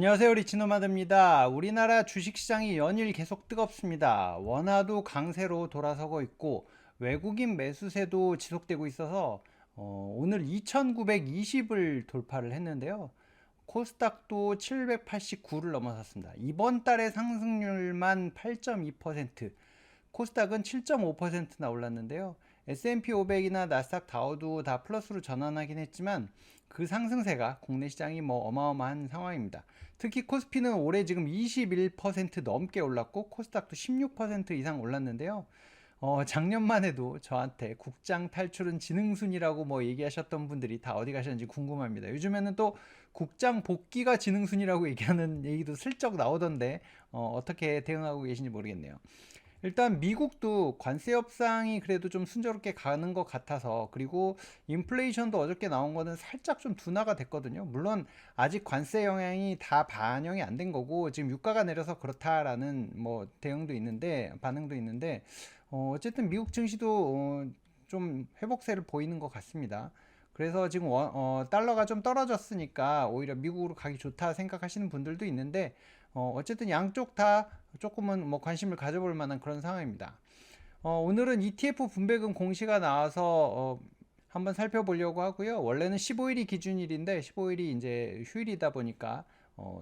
안녕하세요, 리치노마드입니다. 우리나라 주식시장이 연일 계속 뜨겁습니다. 원화도 강세로 돌아서고 있고 외국인 매수세도 지속되고 있어서 오늘 2920을 돌파를 했는데요. 코스닥도 789를 넘어섰습니다. 이번 달의 상승률만 8.2%, 코스닥은 7.5%나 올랐는데요. S&P 500이나 나스닥 다우도 다 플러스로 전환하긴 했지만 그 상승세가 국내 시장이 어마어마한 상황입니다. 특히 코스피는 올해 지금 21% 넘게 올랐고 코스닥도 16% 이상 올랐는데요. 작년만 해도 저한테 국장 탈출은 지능순이라고 얘기하셨던 분들이 다 어디 가셨는지 궁금합니다. 요즘에는 또 국장 복귀가 지능순이라고 얘기하는 얘기도 슬쩍 나오던데 어떻게 대응하고 계신지 모르겠네요. 일단 미국도 관세 협상이 그래도 좀 순조롭게 가는 것 같아서, 그리고 인플레이션도 어저께 나온 거는 살짝 좀 둔화가 됐거든요. 물론 아직 관세 영향이 다 반영이 안 된 거고 지금 유가가 내려서 그렇다라는 대응도 있는데, 반응도 있는데, 어쨌든 미국 증시도 좀 회복세를 보이는 것 같습니다. 그래서 지금 달러가 좀 떨어졌으니까 오히려 미국으로 가기 좋다 생각하시는 분들도 있는데, 어쨌든 양쪽 다 조금은 관심을 가져볼 만한 그런 상황입니다. 오늘은 ETF 분배금 공시가 나와서 한번 살펴보려고 하고요. 원래는 15일이 기준일인데 15일이 이제 휴일이다 보니까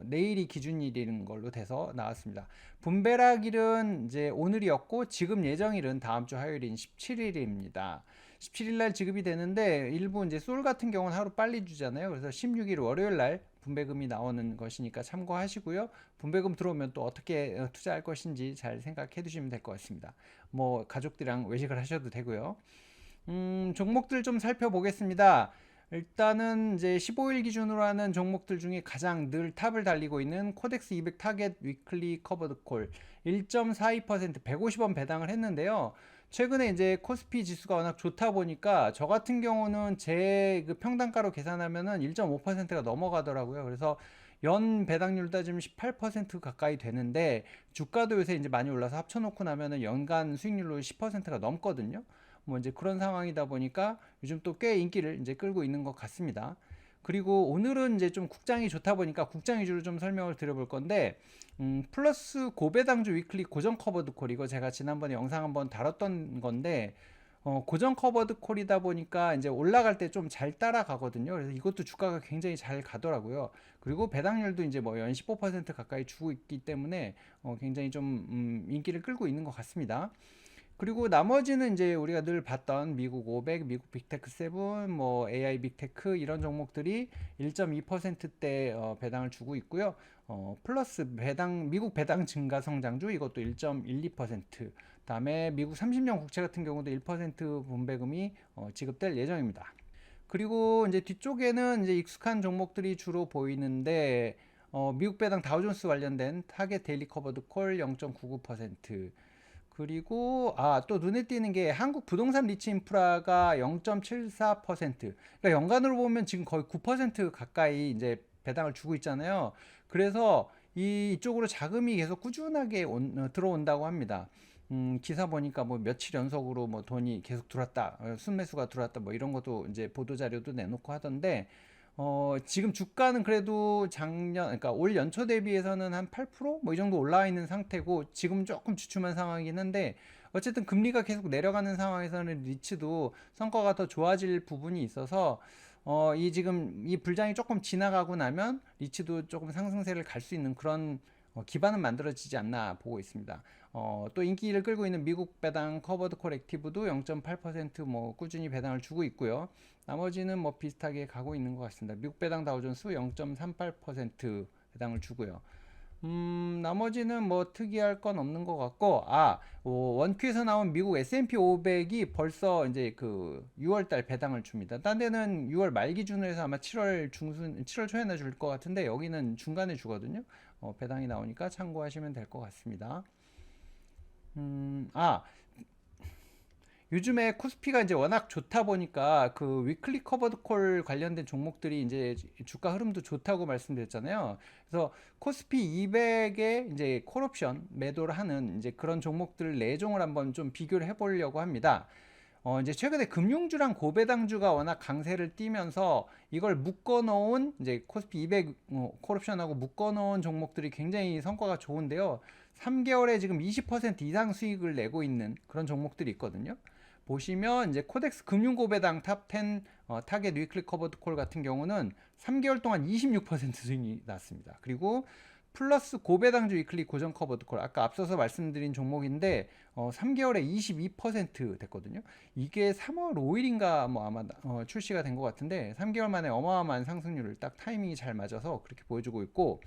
내일이 기준일인 걸로 돼서 나왔습니다. 분배락일은 이제 오늘이었고 지금 예정일은 다음 주 화요일인 17일입니다. 17일 날 지급이 되는데 일부 이제 솔 같은 경우는 하루 빨리 주잖아요. 그래서 16일 월요일 날 분배금이 나오는 것이니까 참고하시고요. 분배금 들어오면 또 어떻게 투자할 것인지 잘 생각해 두시면 될 것 같습니다. 가족들이랑 외식을 하셔도 되고요. 종목들 좀 살펴보겠습니다. 일단은 이제 15일 기준으로 하는 종목들 중에 가장 늘 탑을 달리고 있는 코덱스 200 타겟 위클리 커버드 콜 1.42% 150원 배당을 했는데요. 최근에 이제 코스피 지수가 워낙 좋다 보니까 저 같은 경우는 제 그 평단가로 계산하면은 1.5%가 넘어가더라고요. 그래서 연 배당률 따지면 18% 가까이 되는데 주가도 요새 이제 많이 올라서 합쳐놓고 나면은 연간 수익률로 10%가 넘거든요. 이제 그런 상황이다 보니까 요즘 또 꽤 인기를 이제 끌고 있는 것 같습니다. 그리고 오늘은 이제 좀 국장이 좋다 보니까 국장 위주로 좀 설명을 드려볼 건데, 플러스 고배당주 위클리 고정 커버드 콜, 이거 제가 지난번에 영상 한번 다뤘던 건데, 고정 커버드 콜이다 보니까 이제 올라갈 때 좀 잘 따라가거든요. 그래서 이것도 주가가 굉장히 잘 가더라고요. 그리고 배당률도 이제 연 15% 가까이 주고 있기 때문에 굉장히 좀 인기를 끌고 있는 것 같습니다. 그리고 나머지는 이제 우리가 늘 봤던 미국 500, 미국 빅테크 7, AI 빅테크 이런 종목들이 1.2%대 배당을 주고 있고요. 플러스 미국 배당 증가 성장주 이것도 1.12%. 그다음에 미국 30년 국채 같은 경우도 1% 분배금이 지급될 예정입니다. 그리고 이제 뒤쪽에는 이제 익숙한 종목들이 주로 보이는데, 미국 배당 다우존스 관련된 타겟 데일리 커버드 콜 0.99%, 그리고 또 눈에 띄는 게 한국 부동산 리츠 인프라가 0.74%. 그러니까 연간으로 보면 지금 거의 9% 가까이 이제 배당을 주고 있잖아요. 그래서 이쪽으로 자금이 계속 꾸준하게 들어온다고 합니다. 기사 보니까 며칠 연속으로 돈이 계속 들어왔다, 순매수가 들어왔다, 이런 것도 이제 보도 자료도 내놓고 하던데, 지금 주가는 그래도 그러니까 올 연초 대비해서는 한 8%? 이 정도 올라와 있는 상태고, 지금 조금 주춤한 상황이긴 한데, 어쨌든 금리가 계속 내려가는 상황에서는 리츠도 성과가 더 좋아질 부분이 있어서, 지금 이 불장이 조금 지나가고 나면 리츠도 조금 상승세를 갈 수 있는 그런 기반은 만들어지지 않나 보고 있습니다. 또 인기를 끌고 있는 미국 배당 커버드 콜 액티브도 0.8% 꾸준히 배당을 주고 있고요. 나머지는 비슷하게 가고 있는 것 같습니다. 미국 배당 다우존스 0.38% 배당을 주고요. 나머지는 특이할 건 없는 것 같고, 원큐에서 나온 미국 S&P 500이 벌써 이제 그 6월달 배당을 줍니다. 딴 데는 6월 말 기준으로 해서 아마 7월 초에나 줄 것 같은데, 여기는 중간에 주거든요. 배당이 나오니까 참고하시면 될 것 같습니다. 음, 아, 요즘에 코스피가 이제 워낙 좋다 보니까 그 위클리 커버드 콜 관련된 종목들이 이제 주가 흐름도 좋다고 말씀드렸잖아요. 그래서 코스피 200에 이제 콜옵션 매도를 하는 이제 그런 종목들 4종을 한번 좀 비교를 해보려고 합니다. 이제 최근에 금융주랑 고배당주가 워낙 강세를 띠면서 이걸 묶어놓은 이제 코스피 200 콜옵션하고 묶어놓은 종목들이 굉장히 성과가 좋은데요. 3개월에 지금 20% 이상 수익을 내고 있는 그런 종목들이 있거든요. 보시면 이제 코덱스 금융고배당 탑10 타겟 위클리 커버드 콜 같은 경우는 3개월 동안 26% 수익이 났습니다. 그리고 플러스 고배당주 위클리 고정 커버드 콜 아까 앞서서 말씀드린 종목인데 3개월에 22% 됐거든요. 이게 3월 5일인가 뭐 아마 출시가 된 것 같은데 3개월 만에 어마어마한 상승률을 딱 타이밍이 잘 맞아서 그렇게 보여주고 있고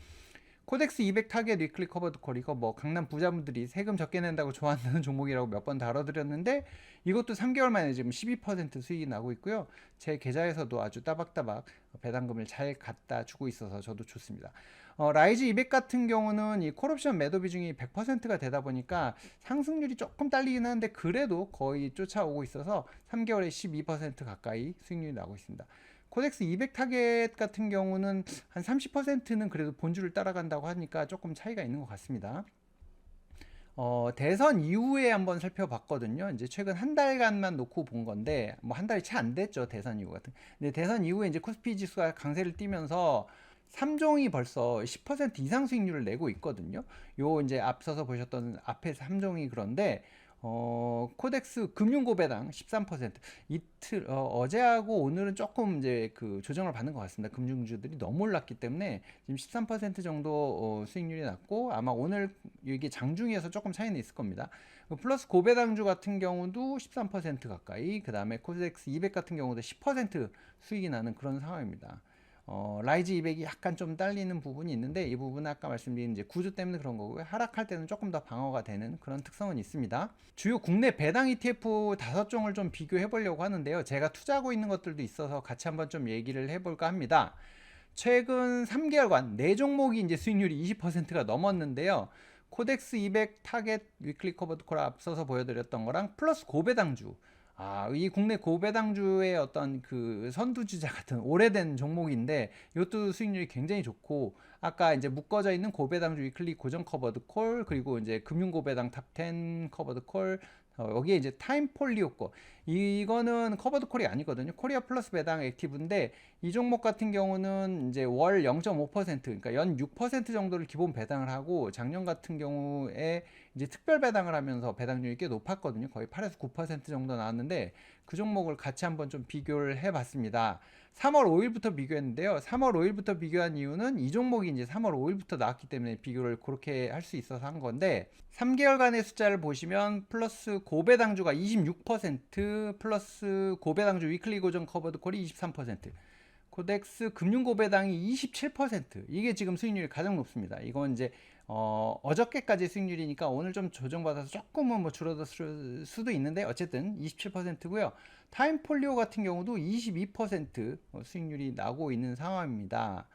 코덱스 200 타겟 위클리 커버드 콜 이거 뭐 강남 부자분들이 세금 적게 낸다고 좋아하는 종목이라고 몇 번 다뤄드렸는데 이것도 3개월 만에 지금 12% 수익이 나고 있고요. 제 계좌에서도 아주 따박따박 배당금을 잘 갖다 주고 있어서 저도 좋습니다. 라이즈 200 같은 경우는 이 콜옵션 매도 비중이 100%가 되다 보니까 상승률이 조금 딸리긴 하는데 그래도 거의 쫓아오고 있어서 3개월에 12% 가까이 수익률이 나고 있습니다. 코덱스 200 타겟 같은 경우는 한 30%는 그래도 본주를 따라간다고 하니까 조금 차이가 있는 것 같습니다. 대선 이후에 한번 살펴봤거든요. 이제 최근 한 달간만 놓고 본 건데, 뭐 한 달이 채 안 됐죠. 대선 이후 같은. 근데 대선 이후에 이제 코스피 지수가 강세를 띠면서 3종이 벌써 10% 이상 수익률을 내고 있거든요. 요 이제 앞서서 보셨던 앞에 3종이 그런데, 코덱스 금융고배당 13%. 이틀, 어제하고 오늘은 조금 이제 그 조정을 받는 것 같습니다. 금융주들이 너무 올랐기 때문에 지금 13% 정도 수익률이 났고 아마 오늘 이게 장중이어서 조금 차이는 있을 겁니다. 플러스 고배당주 같은 경우도 13% 가까이, 그 다음에 코덱스 200 같은 경우도 10% 수익이 나는 그런 상황입니다. 라이즈 200이 약간 좀 딸리는 부분이 있는데 이 부분은 아까 말씀드린 이제 구조 때문에 그런 거고요. 하락할 때는 조금 더 방어가 되는 그런 특성은 있습니다. 주요 국내 배당 ETF 5종을 좀 비교해 보려고 하는데요. 제가 투자하고 있는 것들도 있어서 같이 한번 좀 얘기를 해볼까 합니다. 최근 3개월간 4종목이 이제 수익률이 20%가 넘었는데요. 코덱스 200 타겟 위클리 커버드 콜 앞서서 보여드렸던 거랑 플러스 고배당주, 이 국내 고배당주의 어떤 그 선두주자 같은 오래된 종목인데 이것도 수익률이 굉장히 좋고 아까 이제 묶어져 있는 고배당주 위클리 고정 커버드 콜 그리고 이제 금융 고배당 탑 10 커버드 콜 여기에 이제 타임폴리오 거 이거는 커버드 콜이 아니거든요. 코리아 플러스 배당 액티브인데 이 종목 같은 경우는 이제 월 0.5% 그러니까 연 6% 정도를 기본 배당을 하고 작년 같은 경우에 이제 특별 배당을 하면서 배당률이 꽤 높았거든요. 거의 8에서 9% 정도 나왔는데 그 종목을 같이 한번 좀 비교를 해봤습니다. 3월 5일부터 비교했는데요. 3월 5일부터 비교한 이유는 이 종목이 이제 3월 5일부터 나왔기 때문에 비교를 그렇게 할 수 있어서 한 건데 3개월간의 숫자를 보시면 플러스 고배당주가 26% 플러스 고배당주 위클리 고정 커버드 콜이 23% 코덱스 금융고배당이 27% 이게 지금 수익률이 가장 높습니다. 이건 이제 어저께까지 수익률이니까 오늘 좀 조정받아서 조금은 뭐 줄어들 수도 있는데 어쨌든 27%고요. 타임폴리오 같은 경우도 22% 수익률이 나고 있는 상황입니다.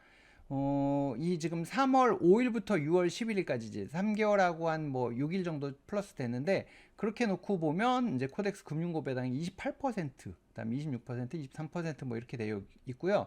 이 지금 3월 5일부터 6월 11일까지 이제 3개월하고 한 뭐 6일 정도 플러스 되는데 그렇게 놓고 보면 이제 코덱스 금융고배당이 28%, 그다음 26%, 23%뭐 이렇게 되어 있고요.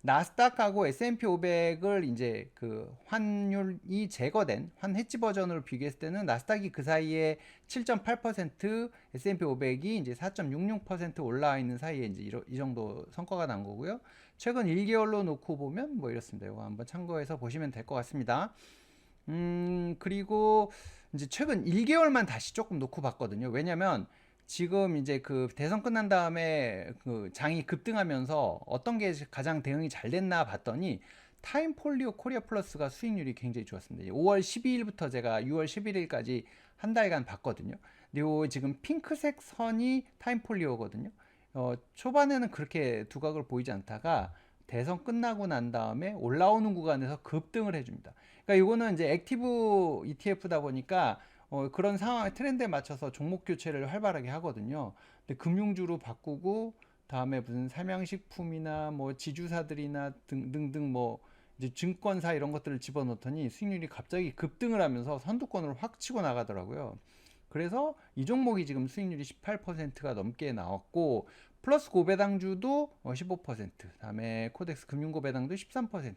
나스닥하고 S&P 500을 이제 그 환율이 제거된 환 해지 버전으로 비교했을 때는 나스닥이 그 사이에 7.8%, S&P 500이 이제 4.66% 올라와 있는 사이에 이제 이 정도 성과가 난 거고요. 최근 1개월로 놓고 보면 뭐 이렇습니다. 이거 한번 참고해서 보시면 될 것 같습니다. 그리고 이제 최근 1개월만 다시 조금 놓고 봤거든요. 왜냐면 지금 이제 그 대선 끝난 다음에 그 장이 급등하면서 어떤 게 가장 대응이 잘 됐나 봤더니 타임폴리오 코리아 플러스가 수익률이 굉장히 좋았습니다. 5월 12일부터 제가 6월 11일까지 한 달간 봤거든요. 근데 요 지금 핑크색 선이 타임폴리오거든요. 초반에는 그렇게 두각을 보이지 않다가 대선 끝나고 난 다음에 올라오는 구간에서 급등을 해줍니다. 그러니까 이거는 이제 액티브 ETF다 보니까 그런 상황 트렌드에 맞춰서 종목 교체를 활발하게 하거든요. 근데 금융주로 바꾸고 다음에 무슨 삼양식품이나 뭐 지주사들이나 등등등 뭐 이제 증권사 이런 것들을 집어넣더니 수익률이 갑자기 급등을 하면서 선두권으로 확 치고 나가더라고요. 그래서 이 종목이 지금 수익률이 18%가 넘게 나왔고 플러스 고배당주도 15%, 다음에 코덱스 금융고배당도 13%,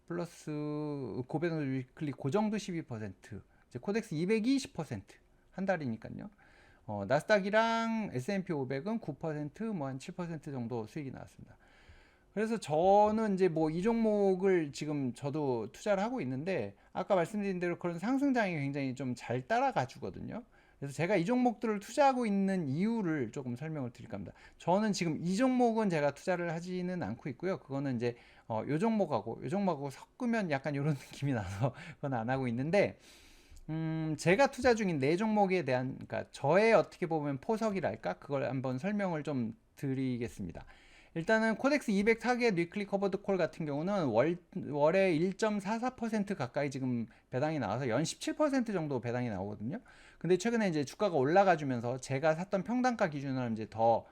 플러스 고배당주 위클리 고정도 12%, 이제 코덱스 200이 10%한 달이니까요. 나스닥이랑 S&P 500은 9%, 뭐 한 7% 정도 수익이 나왔습니다. 그래서 저는 이제 뭐 이 종목을 지금 저도 투자를 하고 있는데 아까 말씀드린 대로 그런 상승장이 굉장히 좀 잘 따라가 주거든요. 그래서 제가 이 종목들을 투자하고 있는 이유를 조금 설명을 드릴까 합니다. 저는 지금 이 종목은 제가 투자를 하지는 않고 있고요. 그거는 이제 요 종목하고 섞으면 약간 이런 느낌이 나서 그건 안 하고 있는데 제가 투자 중인 네 종목에 대한 그러니까 저의 어떻게 보면 포석이랄까 그걸 한번 설명을 좀 드리겠습니다. 일단은 코덱스 200 타겟 위클리 커버드 콜 같은 경우는 월에 1.44% 가까이 지금 배당이 나와서 연 17% 정도 배당이 나오거든요. 근데 최근에 이제 주가가 올라가 주면서 제가 샀던 평단가 기준으로 이제 더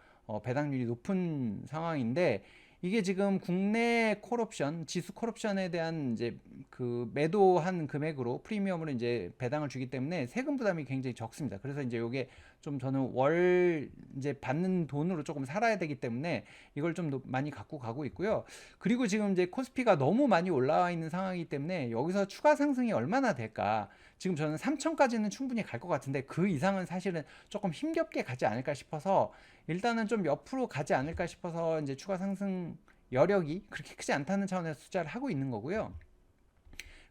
배당률이 높은 상황인데 이게 지금 국내 콜옵션, 지수 콜옵션에 대한 이제 그 매도한 금액으로 프리미엄으로 이제 배당을 주기 때문에 세금 부담이 굉장히 적습니다. 그래서 이제 요게 좀 저는 월 이제 받는 돈으로 조금 살아야 되기 때문에 이걸 좀 많이 갖고 가고 있고요. 그리고 지금 이제 코스피가 너무 많이 올라와 있는 상황이기 때문에 여기서 추가 상승이 얼마나 될까? 지금 저는 3천까지는 충분히 갈 것 같은데 그 이상은 사실은 조금 힘겹게 가지 않을까 싶어서 일단은 좀 옆으로 가지 않을까 싶어서 이제 추가 상승 여력이 그렇게 크지 않다는 차원에서 투자를 하고 있는 거고요.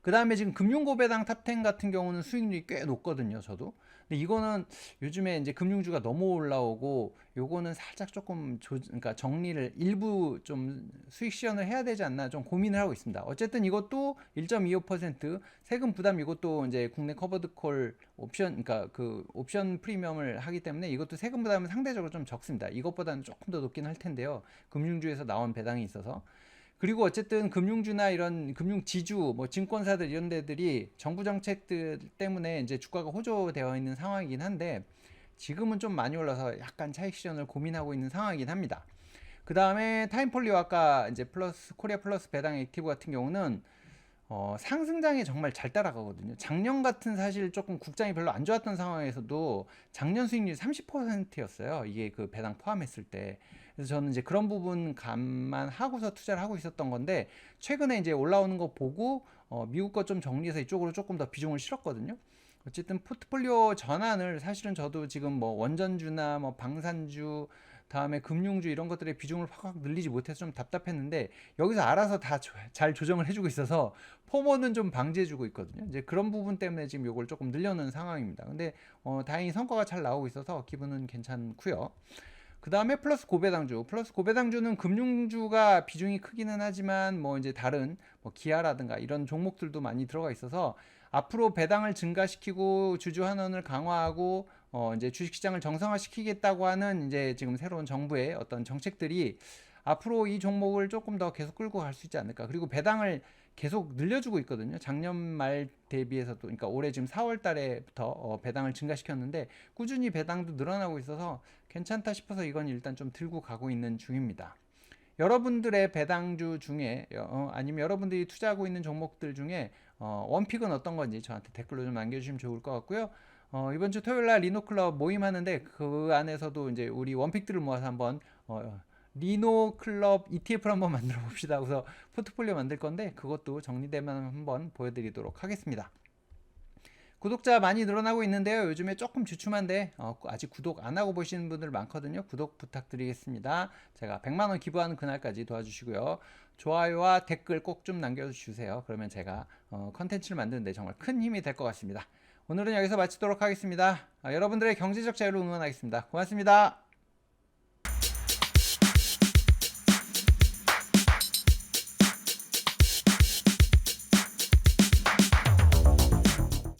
그 다음에 지금 금융고배당 탑10 같은 경우는 수익률이 꽤 높거든요, 저도. 근데 이거는 요즘에 이제 금융주가 너무 올라오고 요거는 살짝 조금 그러니까 정리를 일부 좀 수익 시현을 해야 되지 않나 좀 고민을 하고 있습니다. 어쨌든 이것도 1.25% 세금 부담 이것도 이제 국내 커버드 콜 옵션 그러니까 그 옵션 프리미엄을 하기 때문에 이것도 세금 부담은 상대적으로 좀 적습니다. 이것보다는 조금 더 높긴 할 텐데요. 금융주에서 나온 배당이 있어서. 그리고 어쨌든 금융주나 이런 금융지주, 뭐 증권사들 이런 데들이 정부 정책들 때문에 이제 주가가 호조되어 있는 상황이긴 한데 지금은 좀 많이 올라서 약간 차익 실현을 고민하고 있는 상황이긴 합니다. 그 다음에 타임폴리오 아까 이제 플러스 코리아 플러스 배당 액티브 같은 경우는 상승장에 정말 잘 따라가거든요. 작년 같은 사실 조금 국장이 별로 안 좋았던 상황에서도 작년 수익률이 30%였어요. 이게 그 배당 포함했을 때. 그래서 저는 이제 그런 부분 감안하고서 투자를 하고 있었던 건데 최근에 이제 올라오는 거 보고 미국 거 좀 정리해서 이쪽으로 조금 더 비중을 실었거든요. 어쨌든 포트폴리오 전환을 사실은 저도 지금 뭐 원전주나 뭐 방산주 다음에 금융주 이런 것들의 비중을 확 늘리지 못해서 좀 답답했는데 여기서 알아서 다 잘 조정을 해주고 있어서 포모는 좀 방지해주고 있거든요. 이제 그런 부분 때문에 지금 요걸 조금 늘려놓은 상황입니다. 근데 다행히 성과가 잘 나오고 있어서 기분은 괜찮고요. 그 다음에 플러스 고배당주는 금융주가 비중이 크기는 하지만 뭐 이제 다른 뭐 기아라든가 이런 종목들도 많이 들어가 있어서 앞으로 배당을 증가시키고 주주 환원을 강화하고 이제 주식시장을 정상화시키겠다고 하는 이제 지금 새로운 정부의 어떤 정책들이 앞으로 이 종목을 조금 더 계속 끌고 갈 수 있지 않을까. 그리고 배당을 계속 늘려주고 있거든요. 작년 말 대비해서도, 그러니까 올해 지금 4월 달에부터 배당을 증가시켰는데 꾸준히 배당도 늘어나고 있어서 괜찮다 싶어서 이건 일단 좀 들고 가고 있는 중입니다. 여러분들의 배당주 중에 아니면 여러분들이 투자하고 있는 종목들 중에 원픽은 어떤 건지 저한테 댓글로 좀 남겨주시면 좋을 것 같고요. 이번 주 토요일 날 리노클럽 모임 하는데 그 안에서도 이제 우리 원픽들을 모아서 한번 리노클럽 ETF를 한번 만들어 봅시다. 그래서 포트폴리오 만들 건데 그것도 정리되면 한번 보여드리도록 하겠습니다. 구독자 많이 늘어나고 있는데요. 요즘에 조금 주춤한데 아직 구독 안 하고 보시는 분들 많거든요. 구독 부탁드리겠습니다. 제가 100만원 기부하는 그날까지 도와주시고요. 좋아요와 댓글 꼭 좀 남겨주세요. 그러면 제가 컨텐츠를 만드는데 정말 큰 힘이 될 것 같습니다. 오늘은 여기서 마치도록 하겠습니다. 여러분들의 경제적 자유를 응원하겠습니다. 고맙습니다.